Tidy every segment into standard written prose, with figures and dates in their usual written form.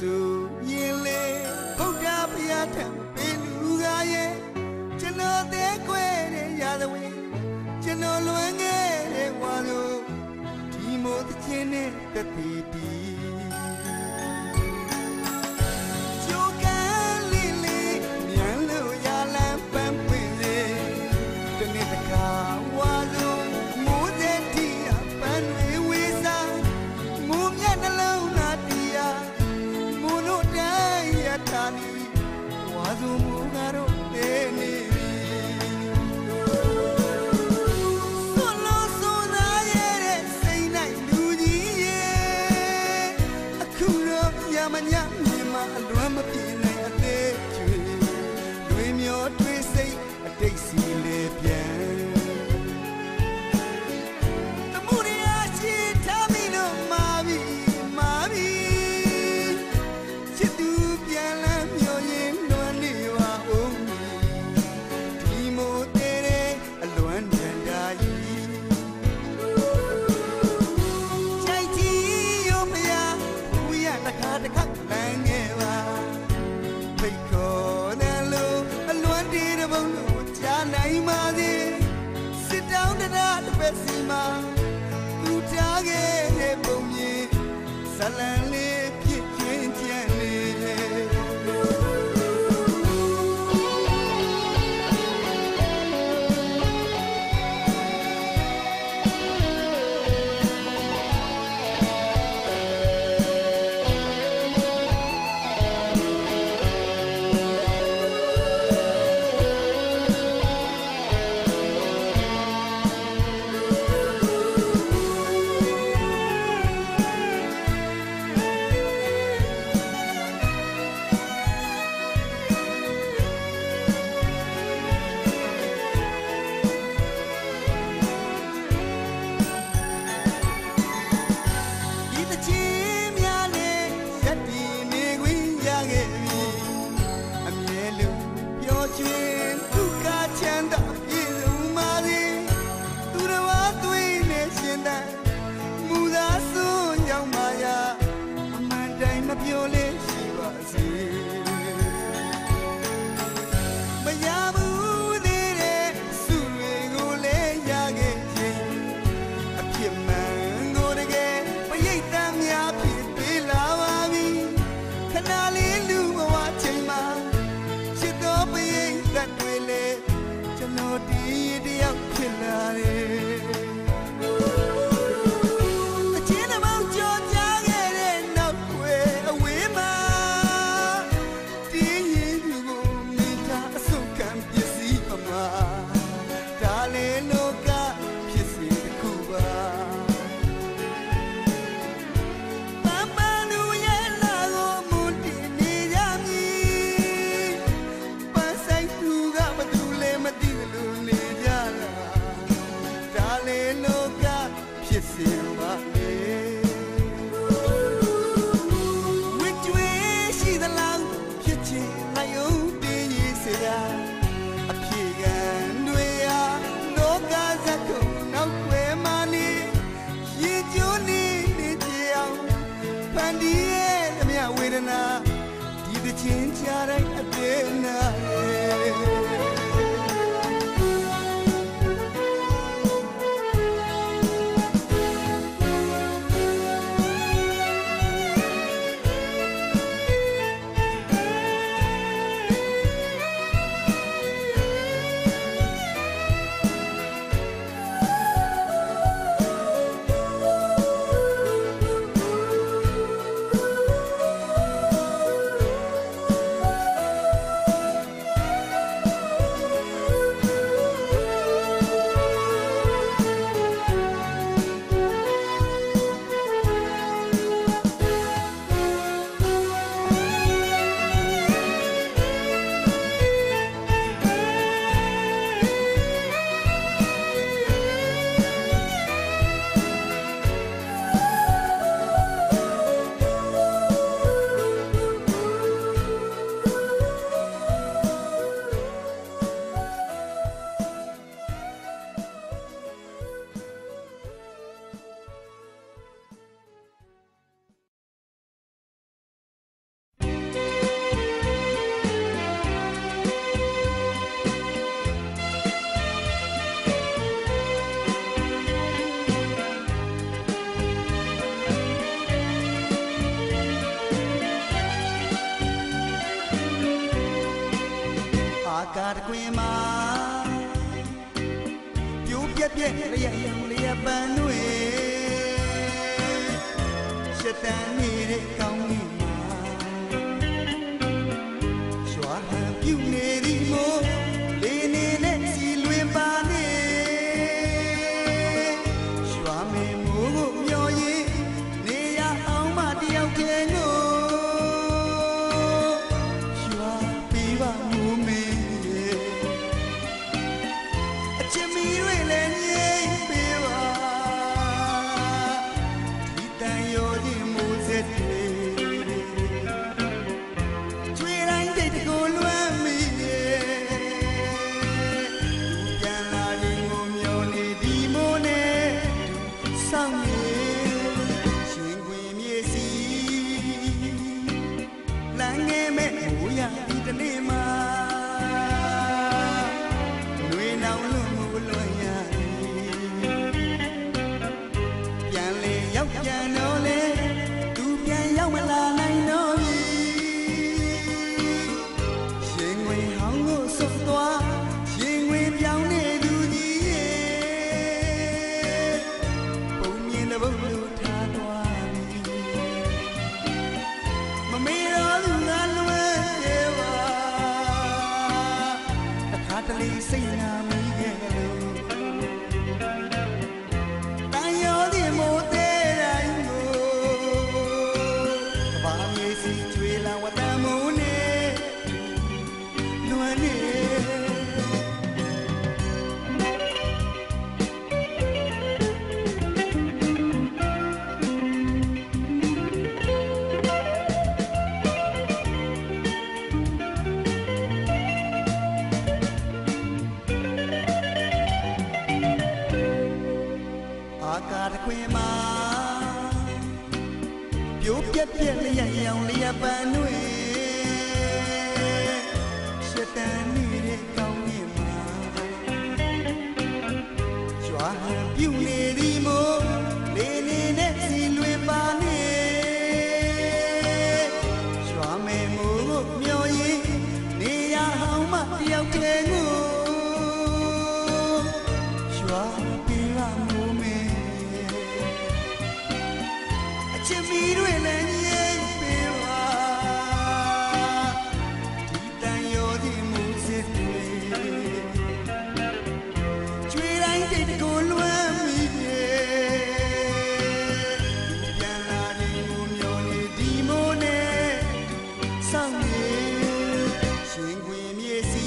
su yile Boga piyata peluga ye Chano de kwere yadawe Chano luenge de wado Timo de chene de piti Choka lili Mianlo yalan pampile Tene de ka wado Mude tia panwe wisa Mumya nalona tia Muno daya tani Wado mugaro teni Solo soda yere Seina iluji ye Akuro yamanya Mima alwama pina yate chwe Dwe myo dwe say Atek si le bien Sit down and out the Bessima, who target a bony, Salani, တကွင်မှာပြိုးပြက်ပြက်လျက်ရောင်လျက်ပန်းတွေရှက်တန်နေတဲ့ကောင်းကင်မှာရွာဟန်ပြုနေသည်မို့လေးနေနဲ့စီလွင်ပါနေရွာမေမိုးကိုမျောရင်နေရအောင်မတယောက်တည်းကိုရွာပေးပါမိုးမေအချစ်မီတွေလည်းငြိမ်ပေးပါဒီတန်ရောခြင်းမိုးစက်တွေကျွေးတိုင်းတိတ်တကိုလွမ်းမိပြန်လာရင်ကိုမျောနေဒီမိုးနဲ့ဆောင်းနေရှင်ခွင်မြေစီလမ်းငယ်မဲ့မိုးရဒီတနေ့မှာလွေနောင်လို့မိုးလွန်ရပြန်လေရောက်ပြန်တော့လေသူပြန်ရောက်မလာနိုင်တော့ရှင်ခွင်ဟောင်းကိုဆုတ်သွားရှင်ခွင်ပြောင်းနေသူကြီးရဲ့ပုံမြင်တဲ့ဘုလို့ထားသွားပြီမမေတော်သူငါလွယ်သေးပါတစ်ခါတလေစိတ်နာမိခဲ့လို့တန်ရောဒီမိုးသေးတိုင်းကိုကဘာမြေစီကျွေးလာဝတ်တမိုးနေလွမ်းနေအာကာတခွင်မှာပြိုးပြက်ပြက်လျက်ရောင်လျက်ပန်းတွေရှက်တန်နေတဲ့ကောင်းကင်မှာရွာဟန်ပြုနေသည်မို့လေးနေနဲ့စီလွင်ပါနေရွာမဲမိုးကိုမျောရင်နေရအောင်မတယောက်တည်းကိုရွာပေးပါမိုးမဲအချစ်မီတွေလည်းငြိမ်ပေးပါဒီတန်ရောဒီမူစစ်တွေကျွေးတိုင်းတိတ်တကိုလွမ်းမိပြန်လာရင်ကိုမျောနေဒီမိုးနဲ့ဆောင်းနေရှင်ခွင်မြေစီ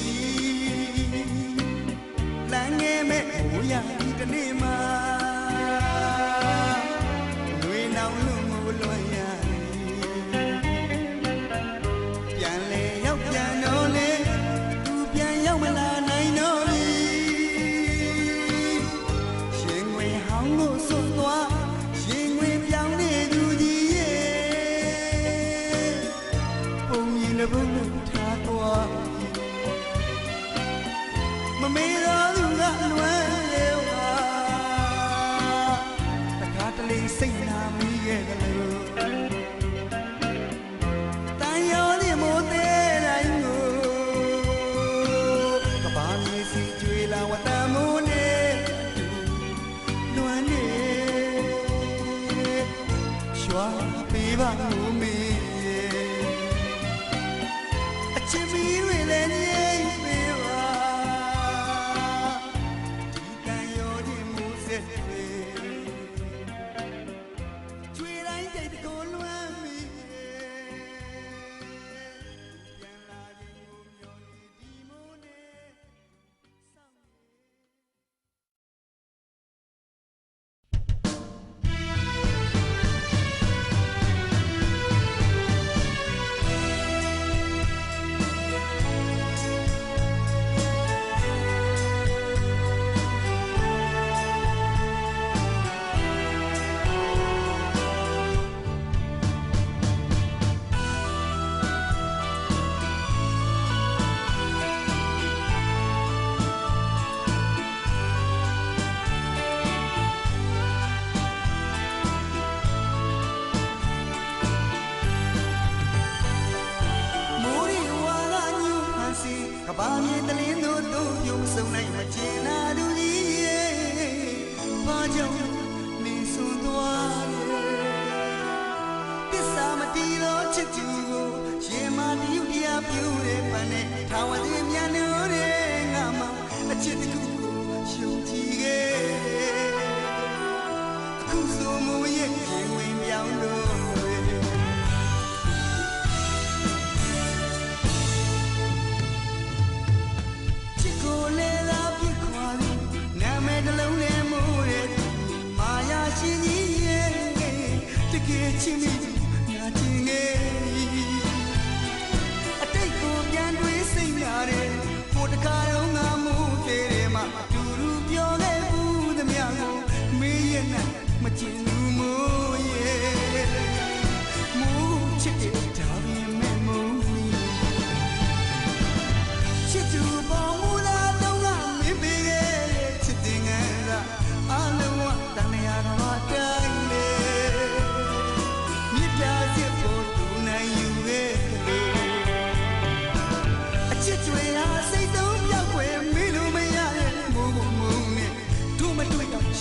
လမ်းငယ်မဲ့မိုးရဒီတနေ့မှာလွေနောင်လို့မိုးလွန်ရပြန်လေရောက်ပြန်တော့လေသူပြန်ရောက်မလာနိုင်တော့ရှင်ခွင်ဟောင်းကိုစွန့်သွားရှင်ခွင်ပြောင်းနေသူကြီးရဲ့ပုံမြင်တဲ့ဘုလို့ထားသွားမမေတော်သူကလွယ်လေပါတစ်ခါတလေစိတ်နာမိခဲ့ကြလို့တန်ရောဒီမိုးသေးတိုင်းကိုကဘာမြေစီကျွေးလာဝတ်တမိုးနဲ့လွမ်းနေရွာပေးပါမိုးမေအချစ်မီတွေလည်းငြိမ်ပေးပါဒီတန်ရောဒီမိုးစက်တွေကျွေးတိုင်းတိတ်တကိုလွမ်းမိပြန်လာရင်ကိုမျောနေဒီမိုးနဲ့ဆောင်းနေ စ်သူကိုရင်မာတရုပ်တရားပြူတဲ့ပန်းနဲ့ထာဝရမြန်လို့တဲ့ငါမှအချစ်တစ်ခုကိုယုံကြည်ခဲ့အခုဆိုမရဲ့ရင်ဝင်ပြောင်းလို့ချင်းမီညာချင်းငယ်အတိတ်ကိုပြန်တွေးစိတ်နာတယ်ဟိုတခါတော့ငါမို့တဲ့တယ်မှာတူတူပြောခဲ့ဘူးသမျှကိုမေးရနဲ့မချင်ဘူးမို့ရဲ့မို့ချစ်တဲ့ဒါပေမဲ့မို့ချစ်သူပေါ်မူလာတော့ငါမင်းပေးခဲ့ချစ်တဲ့ငန်းသာအလုံးဝတန်ရာတော့တိုင်း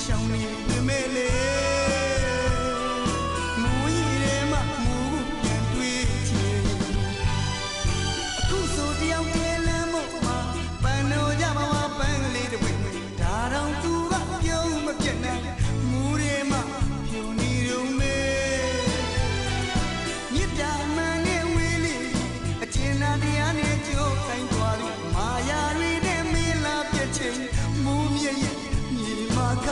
ရှောင်းနေပေမဲ့လေမူရည်ထဲမှာမူပြန်တွေ့ချင်အခုဆိုတယောက်တည်းလမ်းမို့မှာပန်းတော့ကြမှာပန်းကလေးတစ်ဝက်ဒါတော့သူကပြုံးမပြတ်နဲ့မူထဲမှာပြုံးနေတော့မေမြစ်တာမှန်နဲ့ဝေးလေးအကျဉ်းသားတရားနဲ့ကြိုးဆိုင်သွားလို့မာယာတွေနဲ့မင်းလာပြတ်ချင်းမူမြရဲ့မြေမာက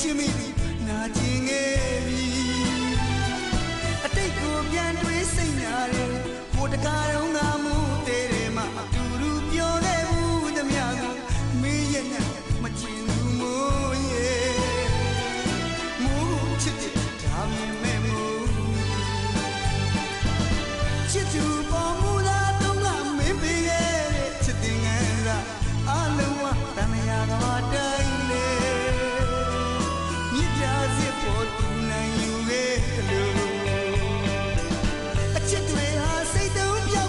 ချင်းမီနာကျင်ခဲ့ပြီအတိတ်ကိုပြန်တွေးစိတ်နာတယ်ဟိုတကားတော့ငါမို့တဲ့တယ်မှာအတူတူပြောခဲ့ဘူးသမျှကိုမေးရနဲ့မချင်ဘူးမို့ရဲ့မို့ချစ်တဲ့ဒါပေမဲ့မို့ချစ်သူပေါ်မူလာတော့ငါမင်းပေးခဲ့ချစ်တဲ့ငန်းသာအလုံးဝတန်ရာတော့တိုင်းလေပေါ်တူနိုင်ယူခဲ့လို့အချစ်တွေဟာစိတ်တုံးပြော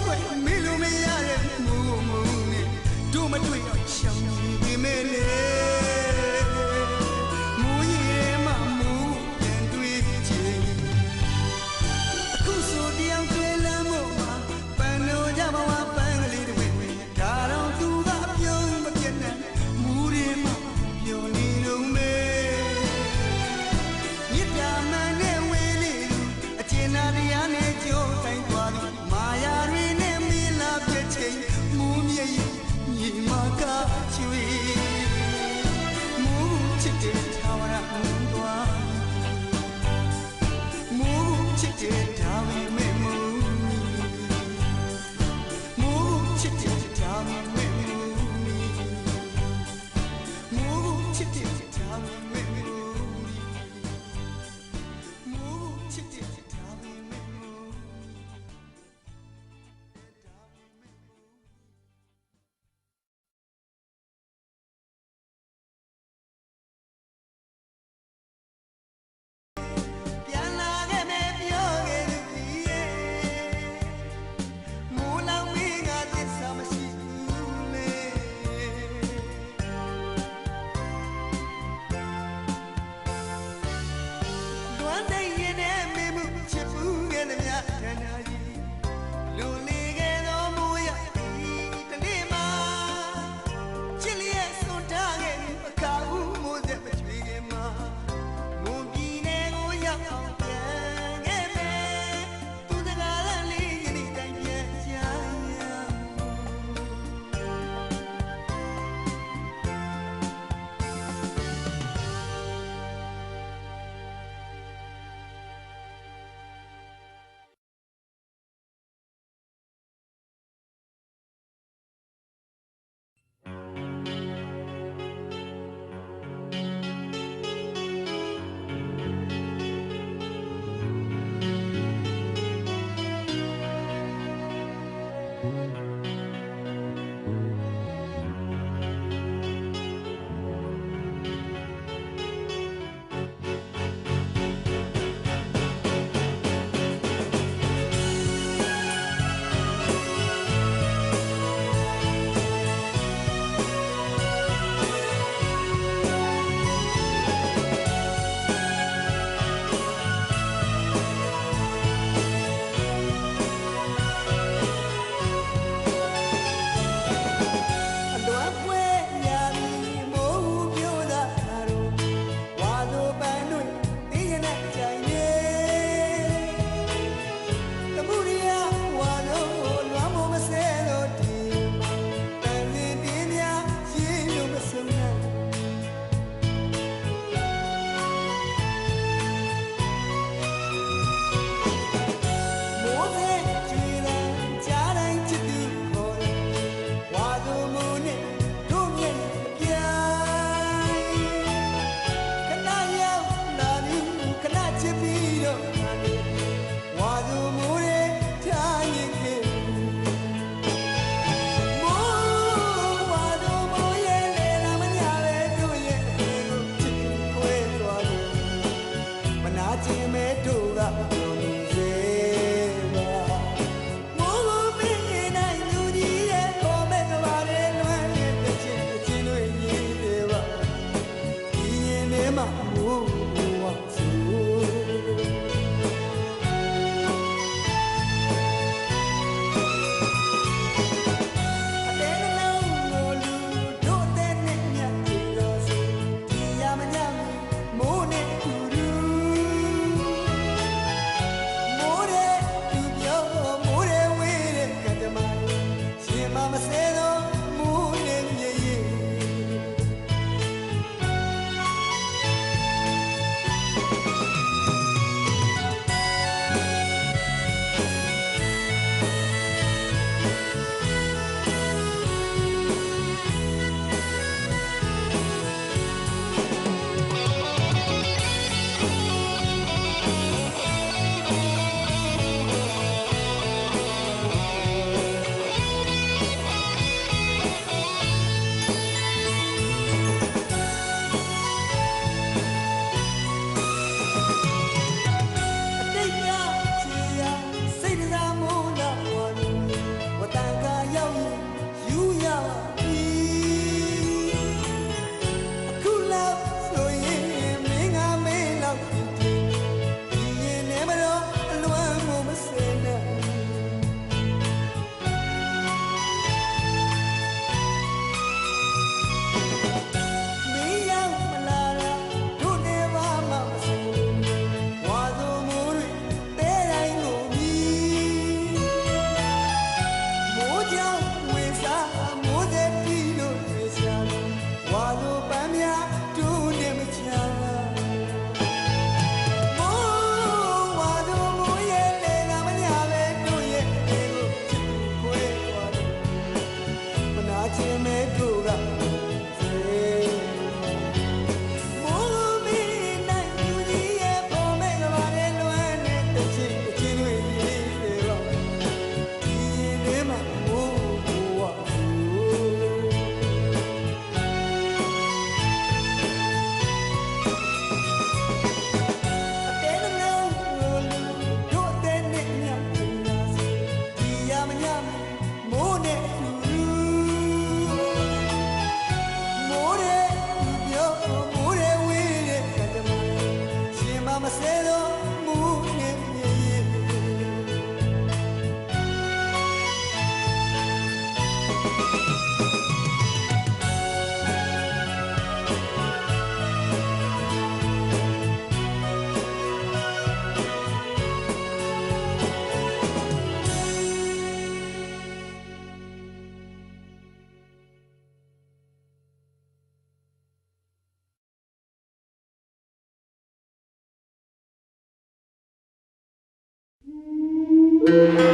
မ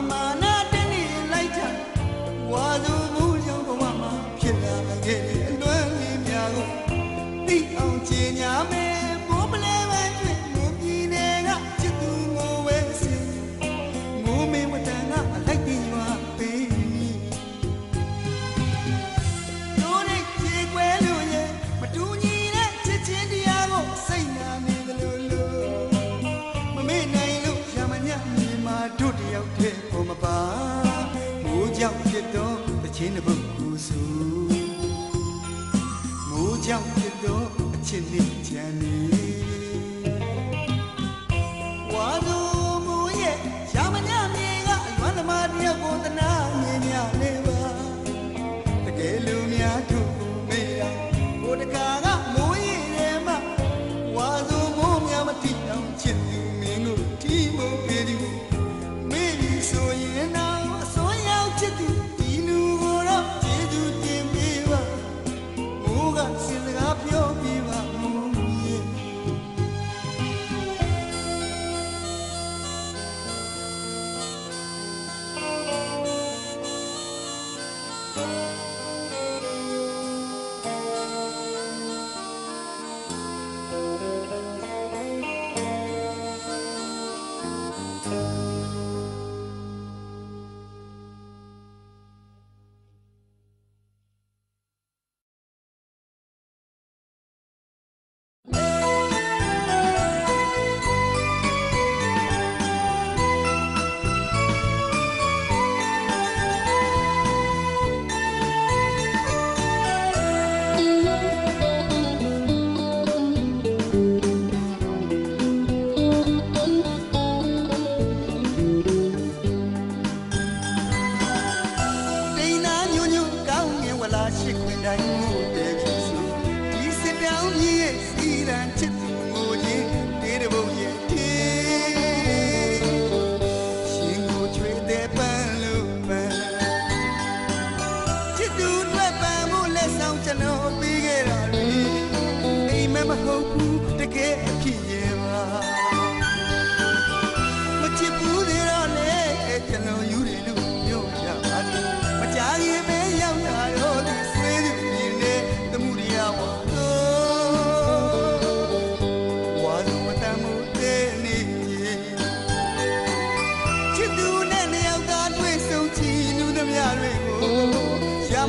မ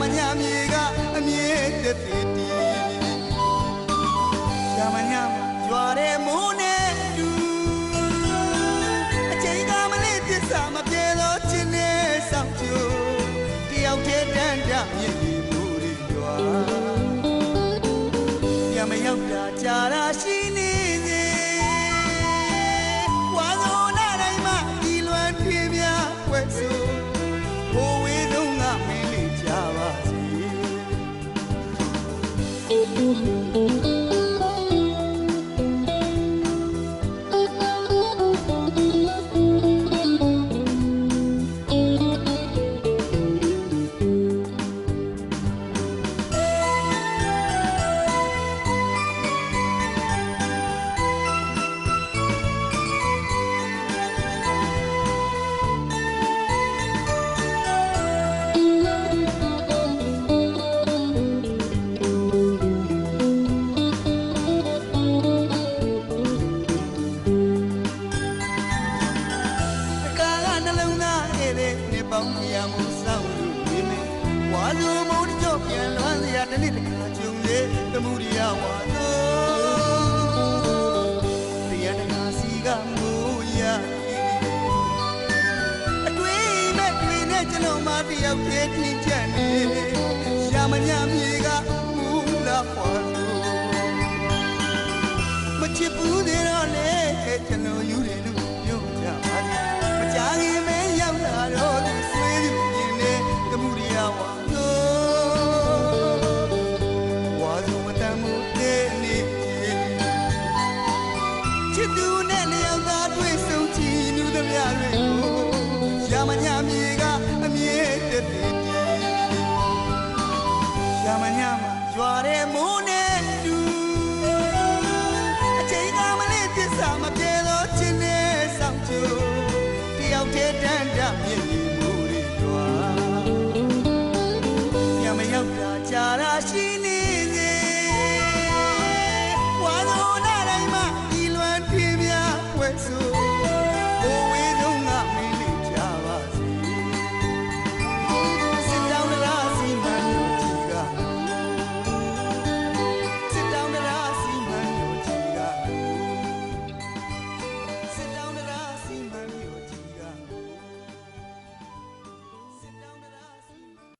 မညာမြေကအမြဲတည်းတည်ရှာမညာရွာတဲ့မိုးနဲ့တူအချိန်ကမလေးသစ္စာမပြေတော့ခြင်းနဲ့ဆောက်ကြတယောက်တည်းတန်းတမြင့်ဒီမိုးတွေရွာရမရောက်တာကြာတာရှိနေစေဝါသောနာတိုင်းမှာဒီလွမ်းထွေးများွယ်ဆိုဘိုးဝေးလုံးကမင်းလေးကြပါစေပေါင်းမြာမှုစောင့်လို့နေမယ်ဝါလိုမိုးကြော့ပြန်လွမ်းစရာတစ်နှစ်တစ်ခါကြုံလေတမှုရဝါလိုတရားတကားစီကမိုးရအတွေ့မဲ့တွေ့နဲ့ကျွန်တော်မတယောက်တည်းထင်ချက်နေရမညာမြေကမူလာခွာလို့မချစ်ဘူးသေးတော့လေကျွန်တော်ယူတယ်လို့ပြောကြပါစေမကြခင်မဲရောက်လာတော့ဆွေးသူမြင်နေတမှုရဝါလို့ဝါစုမတမ်းမှုတဲ့နေ့ချစ်သူနဲ့လျောက်သားတွေ့ဆုံချီနူးသမျှတွေကိုရမညာမြေကအမြဲတည်းတည်ရမညာမှာရွာတဲ့မိုးနဲ့တူအချိန်ကမလေးသစ္စာမပြေတော့ခြင်းနဲ့ဆောက်ကြတယောက်တည်းတန်းတမြင့်မိုးတွေရွာညမရောက်တာကြာတာရှိနေစေဝါသောနာတိုင်းမှာဒီလွမ်းထွေးများွယ်ဆိုဘိုးဝေးလုံးကမင်းလေးကြပါစေစစ်တောင်းလားစီမံလို့ကြီးကစစ်တောင်းလားစီမံလို့ကြီးကစစ်တောင်းလားစီမံလို့ကြီးကစစ်တောင်းလားစီမံ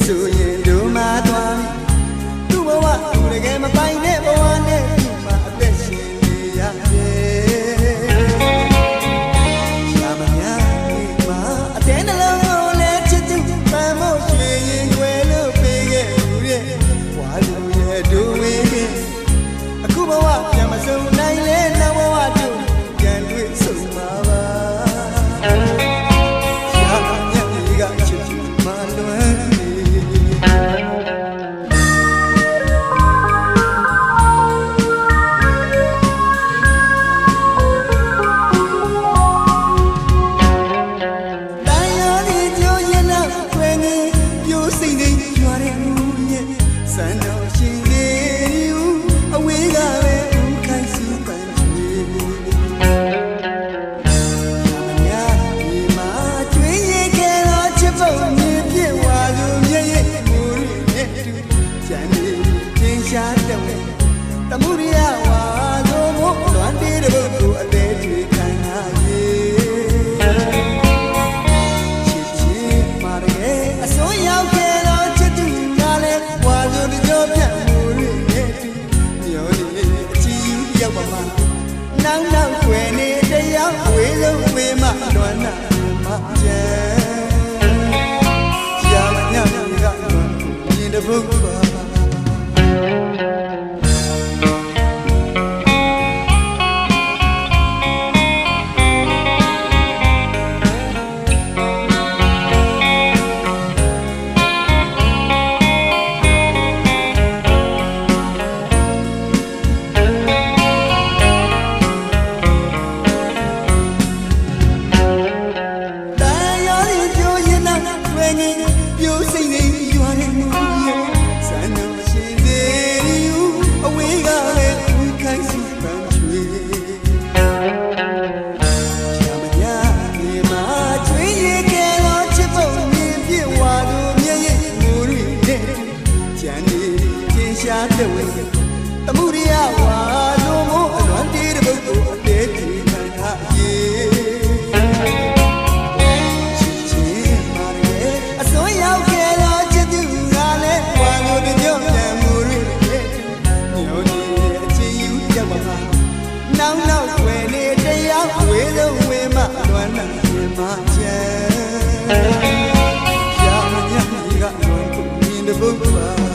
ဆိုရင်တို့မှသွားပြီသူ့ဘဝသူတကယ်မပိုင်တဲ့ဘဝနဲ့သူ့မှာအသက်ရှင်နေရတယ်ရှာမညာဒီမှာအတင်းနှလုံးကိုလည်းချစ်သူပန်းမို့ရွှေရင်ွယ်လို့ပေးခဲ့ဘူးရဲ့ဘဝလူရဲ့တို့ဝေးအခုဘဝပြန်မစုံနိုင်လဲနောက်ဘဝတို့ပြန်တွေ့ဆုံမှာပါရှာမညာဒီကချစ်သူမလွမ်း ပုတ်ပါတမှုရိယဝါလုံးမအလွန်တေးတဲ့ပုဂ္ဂိုလ်အသေးဒီခံထားရေချစ်မာရဲအစွန်းရောက်ခဲ့တော့ချစ်သူကလည်းဝါလို့ပြောပြန်မှုရိမျိုးနေအချင်းယူရောက်ပါမှာနောက်ွယ်နေတရားဝေလုံးဝေမလွမ်းနာရှင်မချမ်းရမညံ့ကြီးကလွန်ကုန်မြင်တဲ့ပုဂ္ဂိုလ်ပါ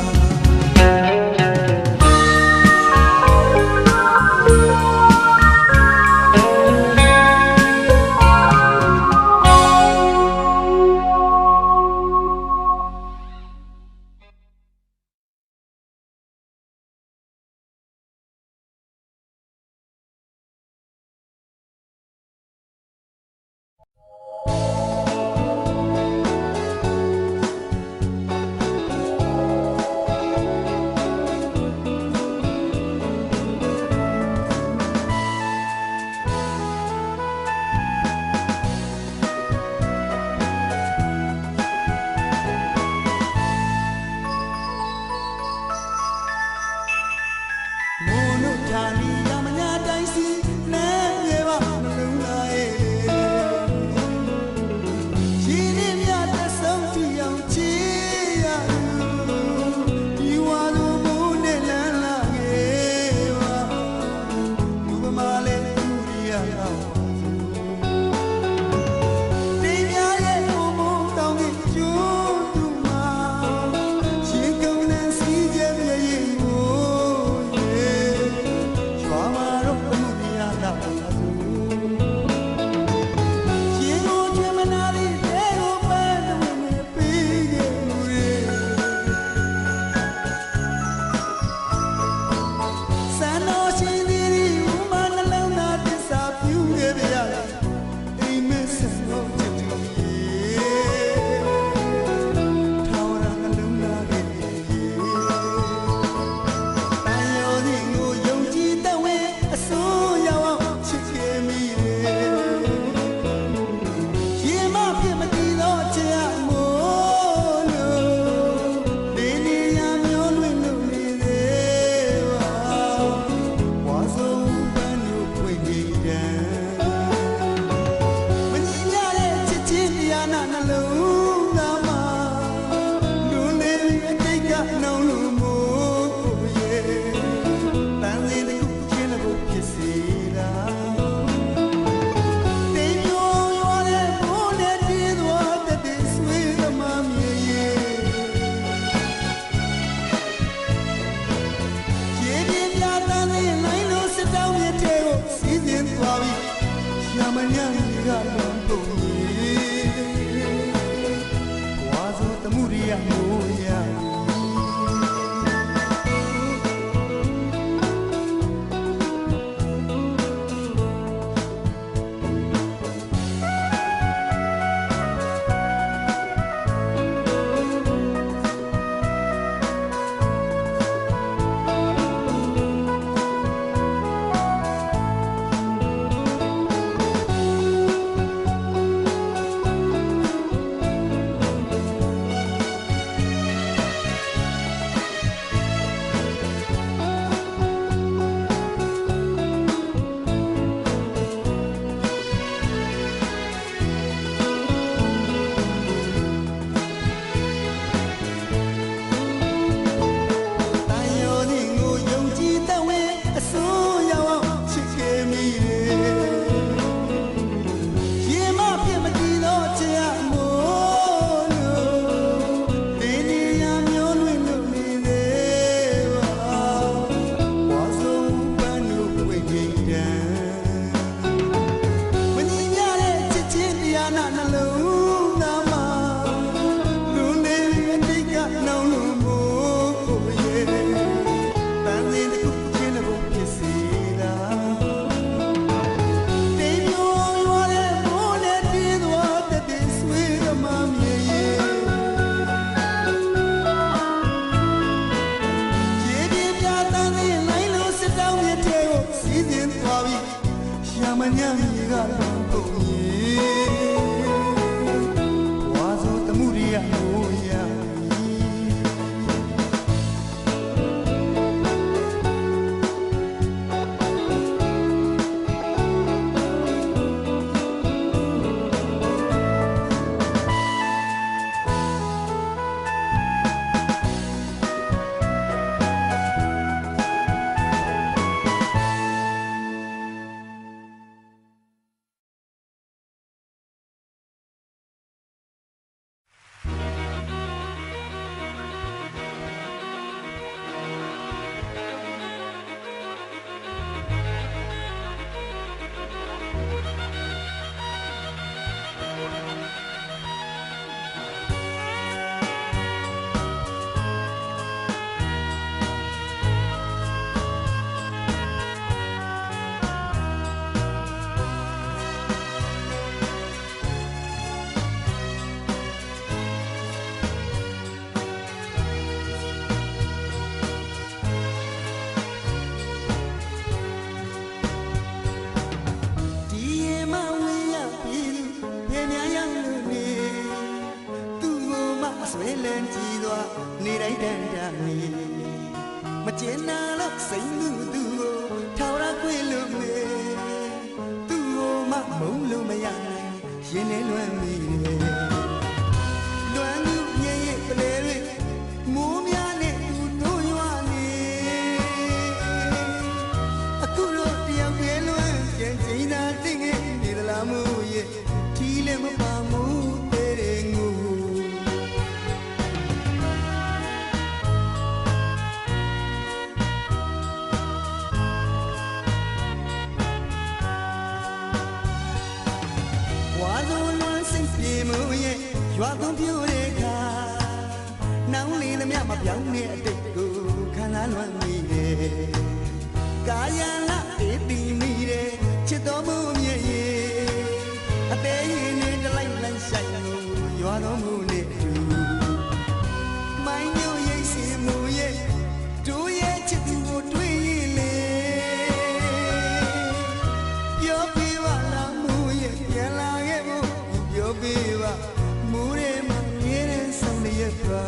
ညံ့မြေကတော့ကုန်ရေဝါဆိုတမှုရိယမိုးရနေတိုင်းတန်တန်မီမကျင်နာလို့စိတ်မှုသူကိုထောက်ရခွင့်လို့မေသူ့ကိုမှမုံလို့မရနိုင်ရင်ထဲလွမ်းမိတယ်လွမ်းသူရဲ့ရဲ့ပလဲတွေမိုးများနဲ့သူတို့ရွာနေအခုတော့တယောက်တည်းလွမ်းကြင်ကျင်းသာတင်ခဲ့နေသလားမို့ရဲ့ထီးလည်းမပါမို့တဲ့ငိုရွာသွန်းပြိုတဲ့ခါနောင်လေးသမ မပြောင်းတဲ့အတိတ်ကိုခံစားလွမ်းမိတယ်ကာယလာတေးတီမိတယ်ချစ်တော်မူမြည်ရဲ့အသေးရင်နဲ့တလိုက်လိုက်ဆိုင်လို့ရွာတော်မူနဲ့တူမိုင်းညိုရိတ်စီမူရဲ့တို့ရဲ့ချစ်သူကိုတွေ့ရင်လေပြောပြပါလားမူရဲ့ပြန်လာခဲ့ဖို့ပြောပြပါမူရဲ့မငယ်တဲ့ဆုံးလေးရဲ့ပါ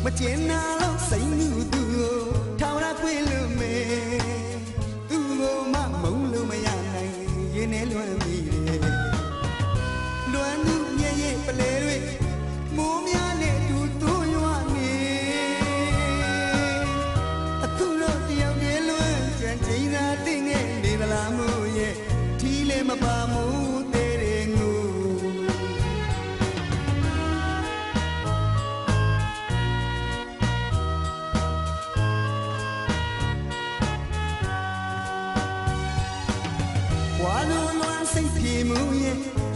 မကျင်နာလို့စိတ်မှုသူကိုထောင်ရခွင့်လို့မေသူ့ကိုမမုံလို့မရနိုင်ရင်နဲ့လွမ်းမိတယ်လွမ်းသူမြဲရဲ့ပလဲတွေမိုးများနဲ့တူတူရွာနေအခုတော့တယောက်တည်းလွမ်းကြံချိန်သာတင်းနေနေသလားမို့ရဲ့ထီးလည်းမပါမို့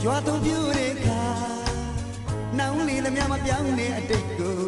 ရွာသူပြူတဲ့ခါနောင်လေးသမ မပြောင်းတဲ့အတိတ်ကို